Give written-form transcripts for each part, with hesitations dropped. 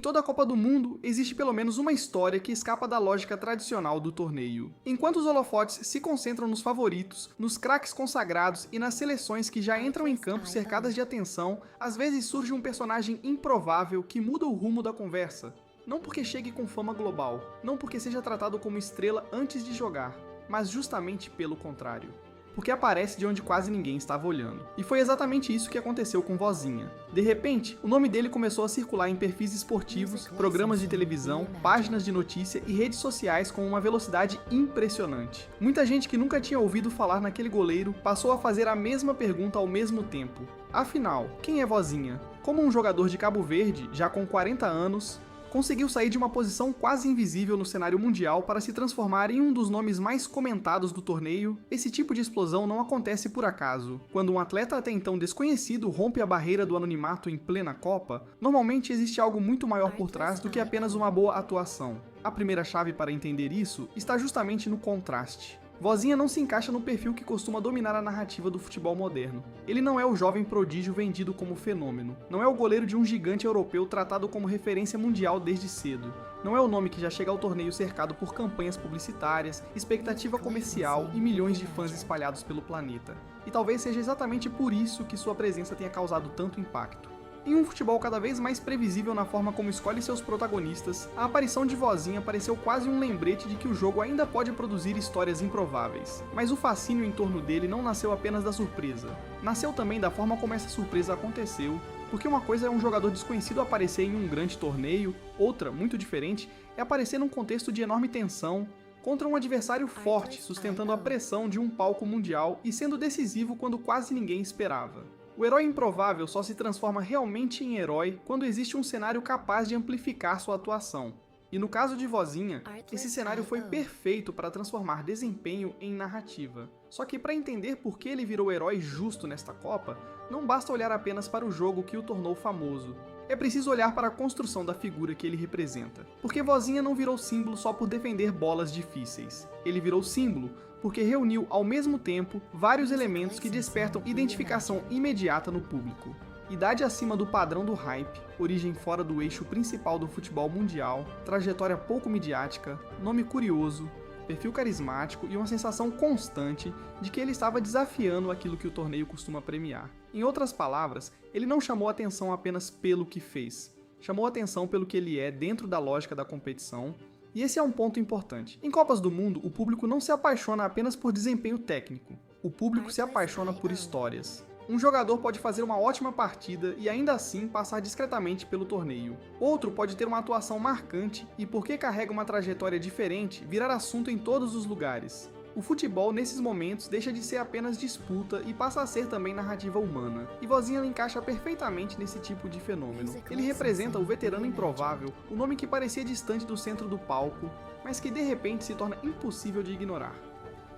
toda a Copa do Mundo, existe pelo menos uma história que escapa da lógica tradicional do torneio. Enquanto os holofotes se concentram nos favoritos, nos craques consagrados e nas seleções que já entram em campo cercadas de atenção, às vezes surge um personagem improvável que muda o rumo da conversa. Não porque chegue com fama global, não porque seja tratado como estrela antes de jogar, mas justamente pelo contrário. Porque aparece de onde quase ninguém estava olhando. E foi exatamente isso que aconteceu com Vozinha. De repente, o nome dele começou a circular em perfis esportivos, programas de televisão, páginas de notícia e redes sociais com uma velocidade impressionante. Muita gente que nunca tinha ouvido falar naquele goleiro passou a fazer a mesma pergunta ao mesmo tempo. Afinal, quem é Vozinha? Como um jogador de Cabo Verde, já com 40 anos, conseguiu sair de uma posição quase invisível no cenário mundial para se transformar em um dos nomes mais comentados do torneio? Esse tipo de explosão não acontece por acaso. Quando um atleta até então desconhecido rompe a barreira do anonimato em plena Copa, normalmente existe algo muito maior por trás do que apenas uma boa atuação. A primeira chave para entender isso está justamente no contraste. Vozinha não se encaixa no perfil que costuma dominar a narrativa do futebol moderno. Ele não é o jovem prodígio vendido como fenômeno. Não é o goleiro de um gigante europeu tratado como referência mundial desde cedo. Não é o nome que já chega ao torneio cercado por campanhas publicitárias, expectativa comercial e milhões de fãs espalhados pelo planeta. E talvez seja exatamente por isso que sua presença tenha causado tanto impacto. Em um futebol cada vez mais previsível na forma como escolhe seus protagonistas, a aparição de Vozinha pareceu quase um lembrete de que o jogo ainda pode produzir histórias improváveis. Mas o fascínio em torno dele não nasceu apenas da surpresa. Nasceu também da forma como essa surpresa aconteceu, porque uma coisa é um jogador desconhecido aparecer em um grande torneio, outra, muito diferente, é aparecer num contexto de enorme tensão, contra um adversário forte, sustentando a pressão de um palco mundial e sendo decisivo quando quase ninguém esperava. O herói improvável só se transforma realmente em herói quando existe um cenário capaz de amplificar sua atuação. E no caso de Vozinha, esse cenário foi perfeito para transformar desempenho em narrativa. Só que para entender por que ele virou herói justo nesta Copa, não basta olhar apenas para o jogo que o tornou famoso. É preciso olhar para a construção da figura que ele representa. Porque Vozinha não virou símbolo só por defender bolas difíceis. Ele virou símbolo porque reuniu ao mesmo tempo vários elementos que despertam identificação imediata no público. Idade acima do padrão do hype, origem fora do eixo principal do futebol mundial, trajetória pouco midiática, nome curioso, perfil carismático e uma sensação constante de que ele estava desafiando aquilo que o torneio costuma premiar. Em outras palavras, ele não chamou atenção apenas pelo que fez, chamou atenção pelo que ele é dentro da lógica da competição. E esse é um ponto importante. Em Copas do Mundo, o público não se apaixona apenas por desempenho técnico. O público se apaixona por histórias. Um jogador pode fazer uma ótima partida e ainda assim passar discretamente pelo torneio. Outro pode ter uma atuação marcante e, porque carrega uma trajetória diferente, virar assunto em todos os lugares. O futebol, nesses momentos, deixa de ser apenas disputa e passa a ser também narrativa humana. E Vozinha encaixa perfeitamente nesse tipo de fenômeno. Ele representa o veterano improvável, o nome que parecia distante do centro do palco, mas que de repente se torna impossível de ignorar.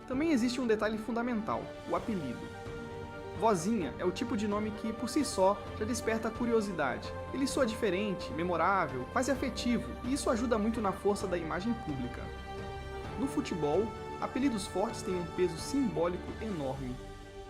Também existe um detalhe fundamental, o apelido. Vozinha é o tipo de nome que, por si só, já desperta a curiosidade. Ele soa diferente, memorável, quase afetivo, e isso ajuda muito na força da imagem pública. No futebol, apelidos fortes têm um peso simbólico enorme.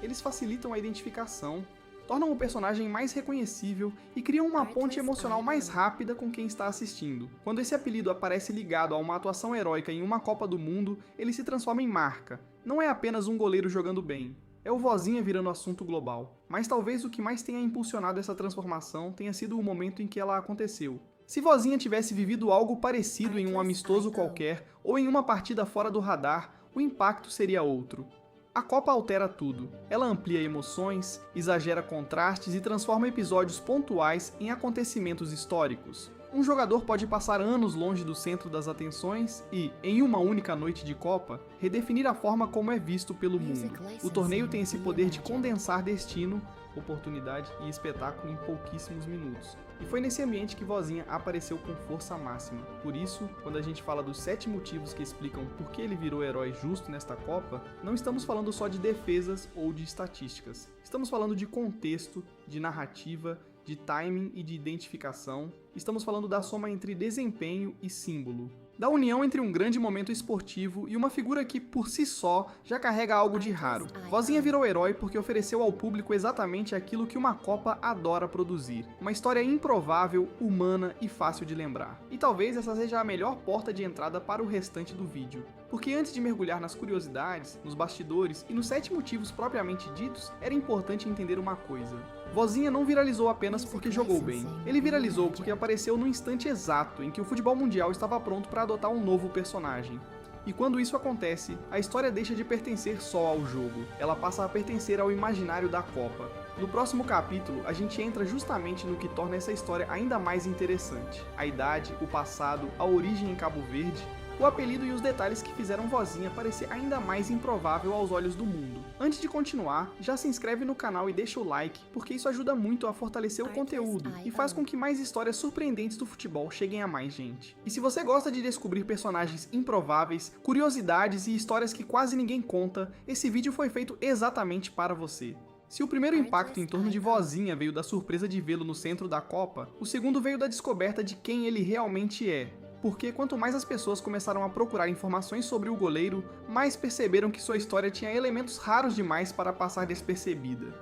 Eles facilitam a identificação, tornam o personagem mais reconhecível e criam uma ponte emocional mais rápida com quem está assistindo. Quando esse apelido aparece ligado a uma atuação heróica em uma Copa do Mundo, ele se transforma em marca. Não é apenas um goleiro jogando bem. É o Vozinha virando assunto global. Mas talvez o que mais tenha impulsionado essa transformação tenha sido o momento em que ela aconteceu. Se Vozinha tivesse vivido algo parecido em um amistoso qualquer ou em uma partida fora do radar, o impacto seria outro. A Copa altera tudo. Ela amplia emoções, exagera contrastes e transforma episódios pontuais em acontecimentos históricos. Um jogador pode passar anos longe do centro das atenções e, em uma única noite de Copa, redefinir a forma como é visto pelo mundo. O torneio tem esse poder de condensar destino, oportunidade e espetáculo em pouquíssimos minutos. E foi nesse ambiente que Vozinha apareceu com força máxima. Por isso, quando a gente fala dos 7 motivos que explicam por que ele virou herói justo nesta Copa, não estamos falando só de defesas ou de estatísticas. Estamos falando de contexto, de narrativa, de timing e de identificação. Estamos falando da soma entre desempenho e símbolo. da união entre um grande momento esportivo e uma figura que, por si só, já carrega algo de raro. Vozinha virou herói porque ofereceu ao público exatamente aquilo que uma Copa adora produzir. Uma história improvável, humana e fácil de lembrar. E talvez essa seja a melhor porta de entrada para o restante do vídeo. Porque antes de mergulhar nas curiosidades, nos bastidores e nos 7 motivos propriamente ditos, era importante entender uma coisa. Vozinha não viralizou apenas porque jogou bem. Ele viralizou porque apareceu no instante exato em que o futebol mundial estava pronto para adotar um novo personagem. E quando isso acontece, a história deixa de pertencer só ao jogo, ela passa a pertencer ao imaginário da Copa. No próximo capítulo, a gente entra justamente no que torna essa história ainda mais interessante. A idade, o passado, a origem em Cabo Verde, o apelido e os detalhes que fizeram Vozinha parecer ainda mais improvável aos olhos do mundo. Antes de continuar, já se inscreve no canal e deixa o like, porque isso ajuda muito a fortalecer o conteúdo e faz com que mais histórias surpreendentes do futebol cheguem a mais gente. E se você gosta de descobrir personagens improváveis, curiosidades e histórias que quase ninguém conta, esse vídeo foi feito exatamente para você. Se o primeiro impacto em torno de Vozinha veio da surpresa de vê-lo no centro da Copa, o segundo veio da descoberta de quem ele realmente é. Porque quanto mais as pessoas começaram a procurar informações sobre o goleiro, mais perceberam que sua história tinha elementos raros demais para passar despercebida.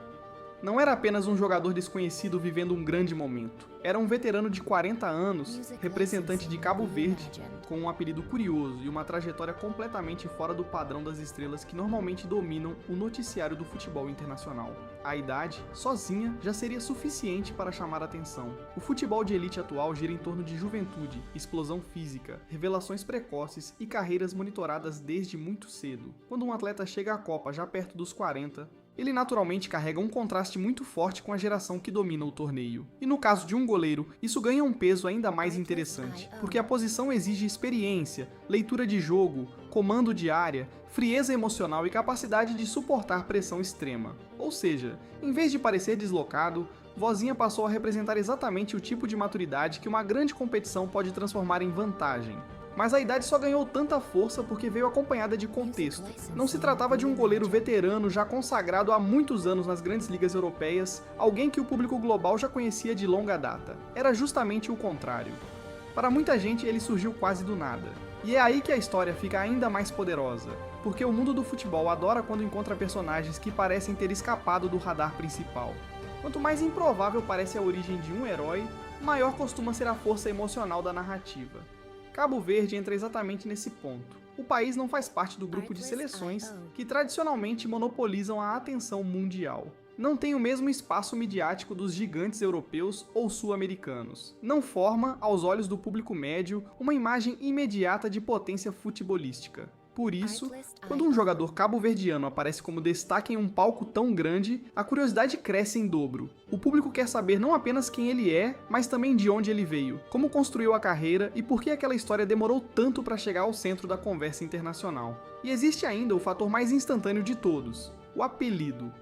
Não era apenas um jogador desconhecido vivendo um grande momento. Era um veterano de 40 anos, representante de Cabo Verde, com um apelido curioso e uma trajetória completamente fora do padrão das estrelas que normalmente dominam o noticiário do futebol internacional. A idade, sozinha, já seria suficiente para chamar a atenção. O futebol de elite atual gira em torno de juventude, explosão física, revelações precoces e carreiras monitoradas desde muito cedo. Quando um atleta chega à Copa já perto dos 40, ele naturalmente carrega um contraste muito forte com a geração que domina o torneio. E no caso de um goleiro, isso ganha um peso ainda mais interessante, porque a posição exige experiência, leitura de jogo, comando de área, frieza emocional e capacidade de suportar pressão extrema. Ou seja, em vez de parecer deslocado, Vozinha passou a representar exatamente o tipo de maturidade que uma grande competição pode transformar em vantagem. Mas a idade só ganhou tanta força porque veio acompanhada de contexto. Não se tratava de um goleiro veterano já consagrado há muitos anos nas grandes ligas europeias, alguém que o público global já conhecia de longa data. Era justamente o contrário. Para muita gente ele surgiu quase do nada. E é aí que a história fica ainda mais poderosa, porque o mundo do futebol adora quando encontra personagens que parecem ter escapado do radar principal. Quanto mais improvável parece a origem de um herói, maior costuma ser a força emocional da narrativa. Cabo Verde entra exatamente nesse ponto. O país não faz parte do grupo de seleções que tradicionalmente monopolizam a atenção mundial. Não tem o mesmo espaço midiático dos gigantes europeus ou sul-americanos. Não forma, aos olhos do público médio, uma imagem imediata de potência futebolística. Por isso, quando um jogador cabo-verdiano aparece como destaque em um palco tão grande, a curiosidade cresce em dobro. O público quer saber não apenas quem ele é, mas também de onde ele veio, como construiu a carreira e por que aquela história demorou tanto para chegar ao centro da conversa internacional. E existe ainda o fator mais instantâneo de todos, o apelido.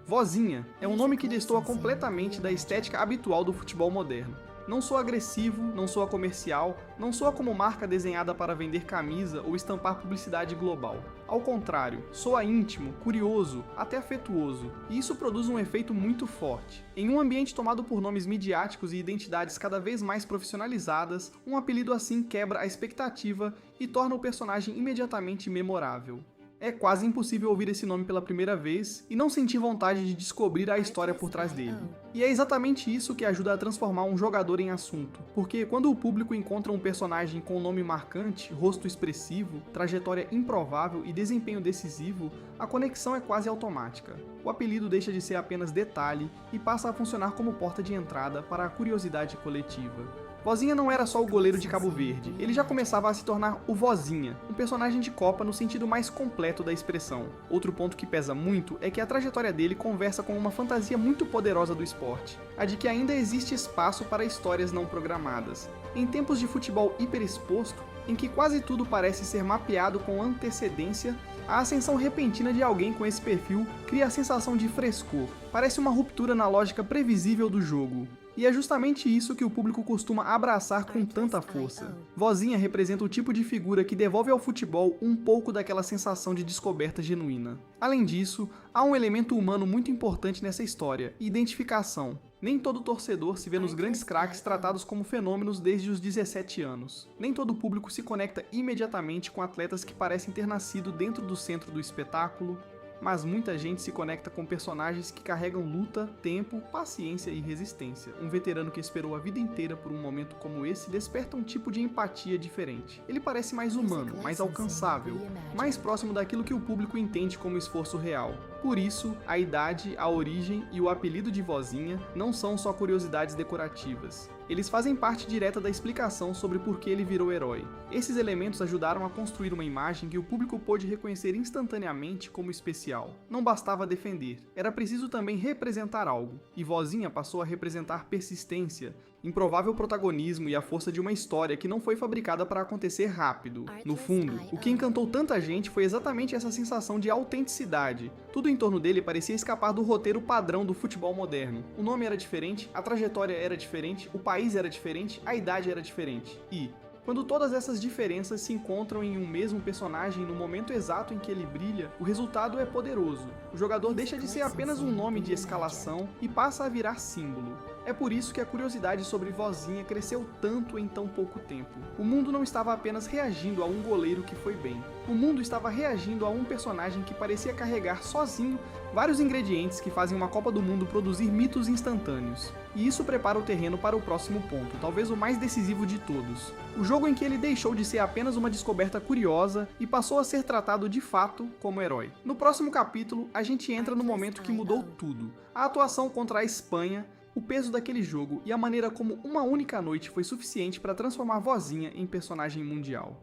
Vozinha é um nome que destoa completamente da estética habitual do futebol moderno. Não soa agressivo, não soa comercial, não soa como marca desenhada para vender camisa ou estampar publicidade global. Ao contrário, soa íntimo, curioso, até afetuoso, e isso produz um efeito muito forte. Em um ambiente tomado por nomes midiáticos e identidades cada vez mais profissionalizadas, um apelido assim quebra a expectativa e torna o personagem imediatamente memorável. É quase impossível ouvir esse nome pela primeira vez e não sentir vontade de descobrir a história por trás dele. E é exatamente isso que ajuda a transformar um jogador em assunto, porque quando o público encontra um personagem com um nome marcante, rosto expressivo, trajetória improvável e desempenho decisivo, a conexão é quase automática. O apelido deixa de ser apenas detalhe e passa a funcionar como porta de entrada para a curiosidade coletiva. Vozinha não era só o goleiro de Cabo Verde, ele já começava a se tornar o Vozinha, um personagem de Copa no sentido mais completo da expressão. Outro ponto que pesa muito é que a trajetória dele conversa com uma fantasia muito poderosa do esporte, a de que ainda existe espaço para histórias não programadas. Em tempos de futebol hiperexposto, em que quase tudo parece ser mapeado com antecedência, a ascensão repentina de alguém com esse perfil cria a sensação de frescor, parece uma ruptura na lógica previsível do jogo. E é justamente isso que o público costuma abraçar com tanta força. Vozinha representa o tipo de figura que devolve ao futebol um pouco daquela sensação de descoberta genuína. Além disso, há um elemento humano muito importante nessa história, identificação. Nem todo torcedor se vê nos grandes craques tratados como fenômenos desde os 17 anos. Nem todo público se conecta imediatamente com atletas que parecem ter nascido dentro do centro do espetáculo, mas muita gente se conecta com personagens que carregam luta, tempo, paciência e resistência. Um veterano que esperou a vida inteira por um momento como esse desperta um tipo de empatia diferente. Ele parece mais humano, mais alcançável, mais próximo daquilo que o público entende como esforço real. Por isso, a idade, a origem e o apelido de Vozinha não são só curiosidades decorativas. Eles fazem parte direta da explicação sobre por que ele virou herói. Esses elementos ajudaram a construir uma imagem que o público pôde reconhecer instantaneamente como especial. Não bastava defender, era preciso também representar algo. E Vozinha passou a representar persistência, improvável protagonismo e a força de uma história que não foi fabricada para acontecer rápido. No fundo, o que encantou tanta gente foi exatamente essa sensação de autenticidade. Tudo em torno dele parecia escapar do roteiro padrão do futebol moderno. O nome era diferente, a trajetória era diferente, o país era diferente, a idade era diferente. E, quando todas essas diferenças se encontram em um mesmo personagem no momento exato em que ele brilha, o resultado é poderoso. O jogador deixa de ser apenas um nome de escalação e passa a virar símbolo. É por isso que a curiosidade sobre Vozinha cresceu tanto em tão pouco tempo. O mundo não estava apenas reagindo a um goleiro que foi bem. O mundo estava reagindo a um personagem que parecia carregar sozinho vários ingredientes que fazem uma Copa do Mundo produzir mitos instantâneos. E isso prepara o terreno para o próximo ponto, talvez o mais decisivo de todos. O jogo em que ele deixou de ser apenas uma descoberta curiosa e passou a ser tratado de fato como herói. No próximo capítulo, a gente entra no momento que mudou tudo. A atuação contra a Espanha, o peso daquele jogo e a maneira como uma única noite foi suficiente para transformar Vozinha em personagem mundial.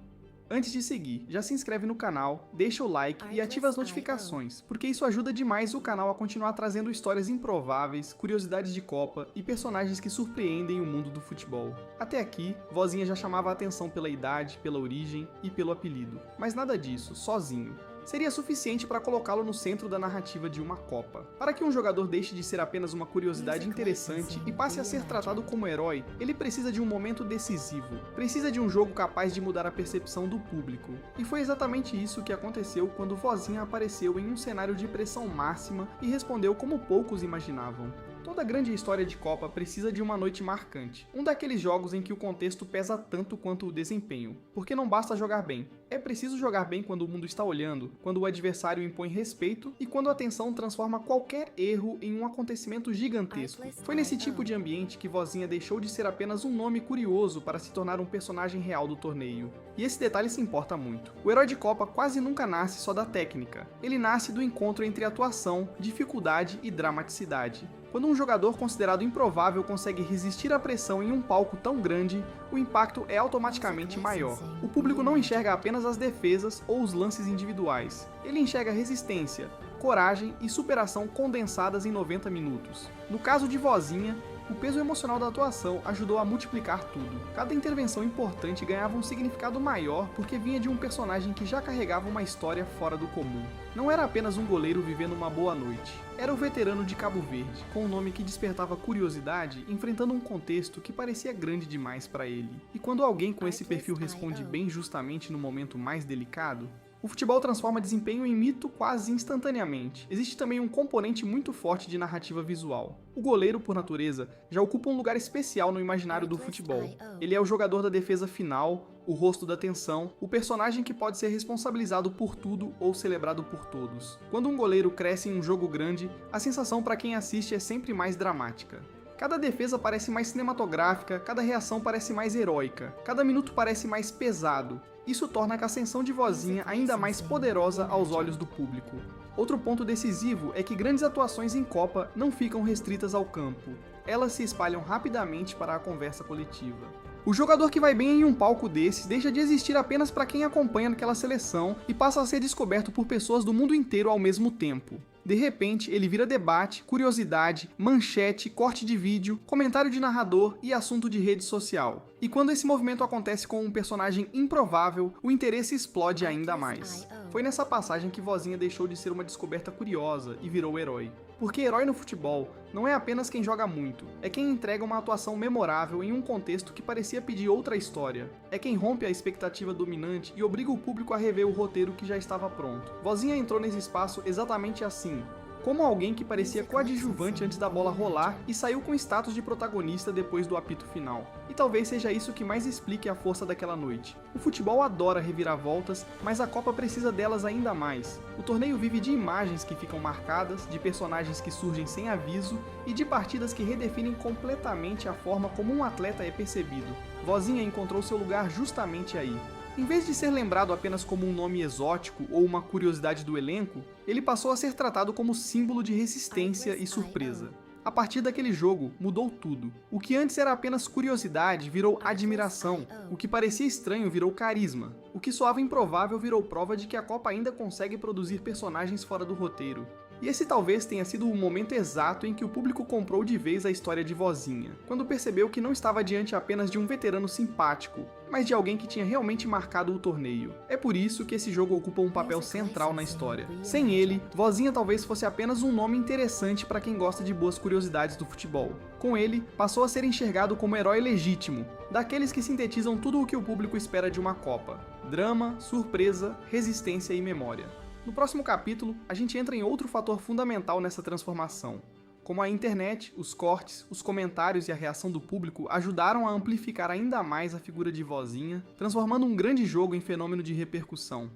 Antes de seguir, já se inscreve no canal, deixa o like e ativa as notificações, porque isso ajuda demais o canal a continuar trazendo histórias improváveis, curiosidades de Copa e personagens que surpreendem o mundo do futebol. Até aqui, Vozinha já chamava a atenção pela idade, pela origem e pelo apelido, mas nada disso, sozinho. Seria suficiente para colocá-lo no centro da narrativa de uma Copa. Para que um jogador deixe de ser apenas uma curiosidade interessante e passe a ser tratado como herói, ele precisa de um momento decisivo, precisa de um jogo capaz de mudar a percepção do público. E foi exatamente isso que aconteceu quando Vozinha apareceu em um cenário de pressão máxima e respondeu como poucos imaginavam. Toda grande história de Copa precisa de uma noite marcante, um daqueles jogos em que o contexto pesa tanto quanto o desempenho, porque não basta jogar bem. É preciso jogar bem quando o mundo está olhando, quando o adversário impõe respeito e quando a tensão transforma qualquer erro em um acontecimento gigantesco. Foi nesse tipo de ambiente que Vozinha deixou de ser apenas um nome curioso para se tornar um personagem real do torneio. E esse detalhe se importa muito. O herói de Copa quase nunca nasce só da técnica, ele nasce do encontro entre atuação, dificuldade e dramaticidade. Quando um jogador considerado improvável consegue resistir à pressão em um palco tão grande, o impacto é automaticamente maior. O público não enxerga apenas as defesas ou os lances individuais. Ele enxerga resistência, coragem e superação condensadas em 90 minutos. No caso de Vozinha, o peso emocional da atuação ajudou a multiplicar tudo. Cada intervenção importante ganhava um significado maior porque vinha de um personagem que já carregava uma história fora do comum. Não era apenas um goleiro vivendo uma boa noite. Era o veterano de Cabo Verde, com um nome que despertava curiosidade, enfrentando um contexto que parecia grande demais para ele. E quando alguém com esse perfil responde bem justamente no momento mais delicado, o futebol transforma desempenho em mito quase instantaneamente. Existe também um componente muito forte de narrativa visual. O goleiro, por natureza, já ocupa um lugar especial no imaginário do futebol. Ele é o jogador da defesa final, o rosto da tensão, o personagem que pode ser responsabilizado por tudo ou celebrado por todos. Quando um goleiro cresce em um jogo grande, a sensação para quem assiste é sempre mais dramática. Cada defesa parece mais cinematográfica, cada reação parece mais heróica, cada minuto parece mais pesado. Isso torna a ascensão de Vozinha ainda mais poderosa aos olhos do público. Outro ponto decisivo é que grandes atuações em Copa não ficam restritas ao campo. Elas se espalham rapidamente para a conversa coletiva. O jogador que vai bem em um palco desses deixa de existir apenas para quem acompanha aquela seleção e passa a ser descoberto por pessoas do mundo inteiro ao mesmo tempo. De repente, ele vira debate, curiosidade, manchete, corte de vídeo, comentário de narrador e assunto de rede social. E quando esse movimento acontece com um personagem improvável, o interesse explode ainda mais. Foi nessa passagem que Vozinha deixou de ser uma descoberta curiosa e virou herói. Porque herói no futebol não é apenas quem joga muito, é quem entrega uma atuação memorável em um contexto que parecia pedir outra história. É quem rompe a expectativa dominante e obriga o público a rever o roteiro que já estava pronto. Vozinha entrou nesse espaço exatamente assim, como alguém que parecia coadjuvante antes da bola rolar e saiu com status de protagonista depois do apito final. E talvez seja isso que mais explique a força daquela noite. O futebol adora reviravoltas, mas a Copa precisa delas ainda mais. O torneio vive de imagens que ficam marcadas, de personagens que surgem sem aviso e de partidas que redefinem completamente a forma como um atleta é percebido. Vozinha encontrou seu lugar justamente aí. Em vez de ser lembrado apenas como um nome exótico ou uma curiosidade do elenco, ele passou a ser tratado como símbolo de resistência e surpresa. A partir daquele jogo, mudou tudo. O que antes era apenas curiosidade virou admiração. O que parecia estranho virou carisma. O que soava improvável virou prova de que a Copa ainda consegue produzir personagens fora do roteiro. E esse talvez tenha sido o momento exato em que o público comprou de vez a história de Vozinha, quando percebeu que não estava diante apenas de um veterano simpático, mas de alguém que tinha realmente marcado o torneio. É por isso que esse jogo ocupa um papel central na história. Sem ele, Vozinha talvez fosse apenas um nome interessante para quem gosta de boas curiosidades do futebol. Com ele, passou a ser enxergado como herói legítimo, daqueles que sintetizam tudo o que o público espera de uma Copa: drama, surpresa, resistência e memória. No próximo capítulo, a gente entra em outro fator fundamental nessa transformação. Como a internet, os cortes, os comentários e a reação do público ajudaram a amplificar ainda mais a figura de Vozinha, transformando um grande jogo em fenômeno de repercussão.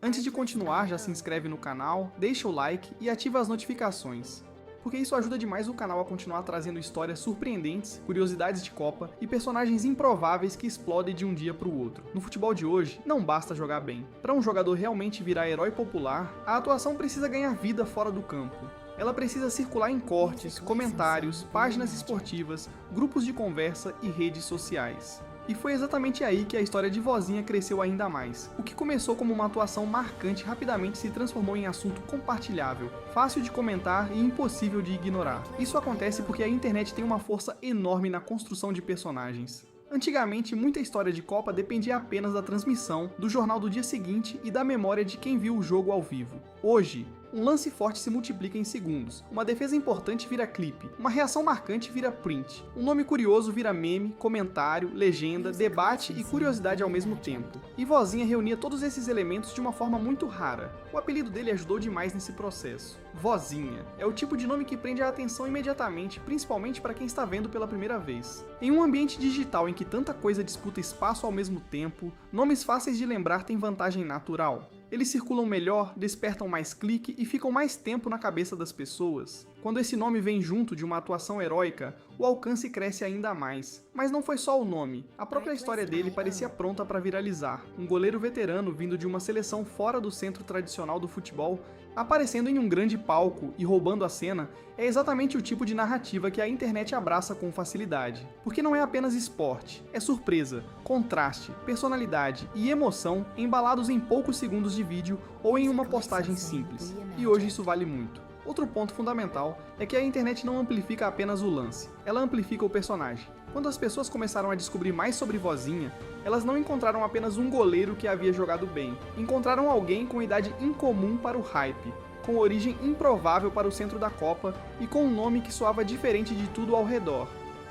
Antes de continuar, já se inscreve no canal, deixa o like e ativa as notificações, porque isso ajuda demais o canal a continuar trazendo histórias surpreendentes, curiosidades de Copa e personagens improváveis que explodem de um dia para o outro. No futebol de hoje, não basta jogar bem. Para um jogador realmente virar herói popular, a atuação precisa ganhar vida fora do campo. Ela precisa circular em cortes, comentários, páginas esportivas, grupos de conversa e redes sociais. E foi exatamente aí que a história de Vozinha cresceu ainda mais. O que começou como uma atuação marcante rapidamente se transformou em assunto compartilhável, fácil de comentar e impossível de ignorar. Isso acontece porque a internet tem uma força enorme na construção de personagens. Antigamente, muita história de Copa dependia apenas da transmissão, do jornal do dia seguinte e da memória de quem viu o jogo ao vivo. Hoje, um lance forte se multiplica em segundos, uma defesa importante vira clipe, uma reação marcante vira print, um nome curioso vira meme, comentário, legenda, debate e curiosidade ao mesmo tempo. E Vozinha reunia todos esses elementos de uma forma muito rara. O apelido dele ajudou demais nesse processo. Vozinha é o tipo de nome que prende a atenção imediatamente, principalmente para quem está vendo pela primeira vez. Em um ambiente digital em que tanta coisa disputa espaço ao mesmo tempo, nomes fáceis de lembrar têm vantagem natural. Eles circulam melhor, despertam mais clique e ficam mais tempo na cabeça das pessoas. Quando esse nome vem junto de uma atuação heróica, o alcance cresce ainda mais. Mas não foi só o nome, a própria história dele parecia pronta para viralizar. Um goleiro veterano vindo de uma seleção fora do centro tradicional do futebol, aparecendo em um grande palco e roubando a cena, é exatamente o tipo de narrativa que a internet abraça com facilidade. Porque não é apenas esporte, é surpresa, contraste, personalidade e emoção embalados em poucos segundos de vídeo ou em uma postagem simples. E hoje isso vale muito. Outro ponto fundamental é que a internet não amplifica apenas o lance, ela amplifica o personagem. Quando as pessoas começaram a descobrir mais sobre Vozinha, elas não encontraram apenas um goleiro que havia jogado bem, encontraram alguém com idade incomum para o hype, com origem improvável para o centro da Copa e com um nome que soava diferente de tudo ao redor.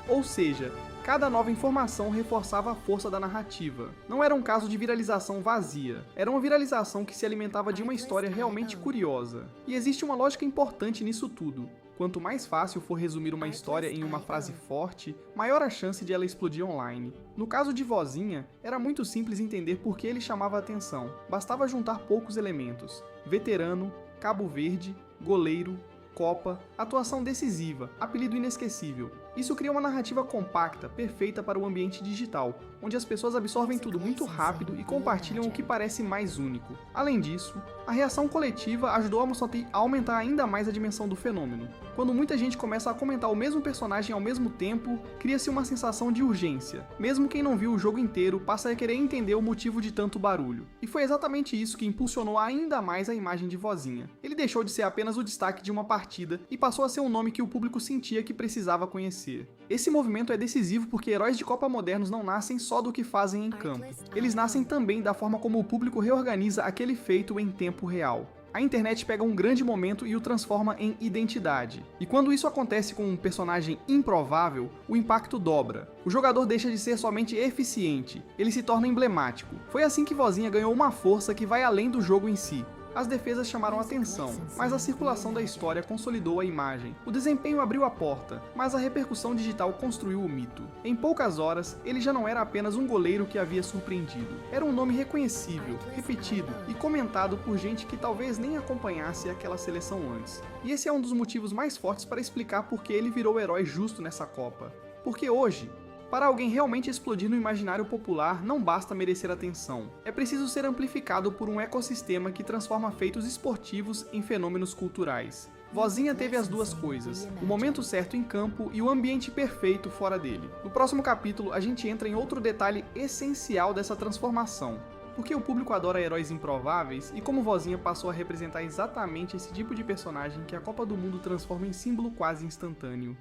Ou seja, cada nova informação reforçava a força da narrativa. Não era um caso de viralização vazia, era uma viralização que se alimentava de uma história realmente curiosa. E existe uma lógica importante nisso tudo. Quanto mais fácil for resumir uma história em uma frase forte, maior a chance de ela explodir online. No caso de Vozinha, era muito simples entender por que ele chamava a atenção. Bastava juntar poucos elementos: veterano, Cabo Verde, goleiro, Copa, atuação decisiva, apelido inesquecível. Isso cria uma narrativa compacta, perfeita para o ambiente digital, onde as pessoas absorvem tudo muito rápido e compartilham o que parece mais único. Além disso, a reação coletiva ajudou a aumentar ainda mais a dimensão do fenômeno. Quando muita gente começa a comentar o mesmo personagem ao mesmo tempo, cria-se uma sensação de urgência. Mesmo quem não viu o jogo inteiro passa a querer entender o motivo de tanto barulho. E foi exatamente isso que impulsionou ainda mais a imagem de Vozinha. Ele deixou de ser apenas o destaque de uma partida e passou a ser um nome que o público sentia que precisava conhecer. Esse movimento é decisivo porque heróis de Copa modernos não nascem só do que fazem em campo. Eles nascem também da forma como o público reorganiza aquele feito em tempo real. A internet pega um grande momento e o transforma em identidade. E quando isso acontece com um personagem improvável, o impacto dobra. O jogador deixa de ser somente eficiente, ele se torna emblemático. Foi assim que Vozinha ganhou uma força que vai além do jogo em si. As defesas chamaram atenção, mas a circulação da história consolidou a imagem. O desempenho abriu a porta, mas a repercussão digital construiu o mito. Em poucas horas, ele já não era apenas um goleiro que havia surpreendido. Era um nome reconhecível, repetido e comentado por gente que talvez nem acompanhasse aquela seleção antes. E esse é um dos motivos mais fortes para explicar por que ele virou o herói justo nessa Copa. Porque hoje, para alguém realmente explodir no imaginário popular, não basta merecer atenção. É preciso ser amplificado por um ecossistema que transforma feitos esportivos em fenômenos culturais. Vozinha teve as duas coisas, o momento certo em campo e o ambiente perfeito fora dele. No próximo capítulo, a gente entra em outro detalhe essencial dessa transformação. Porque o público adora heróis improváveis e como Vozinha passou a representar exatamente esse tipo de personagem que a Copa do Mundo transforma em símbolo quase instantâneo.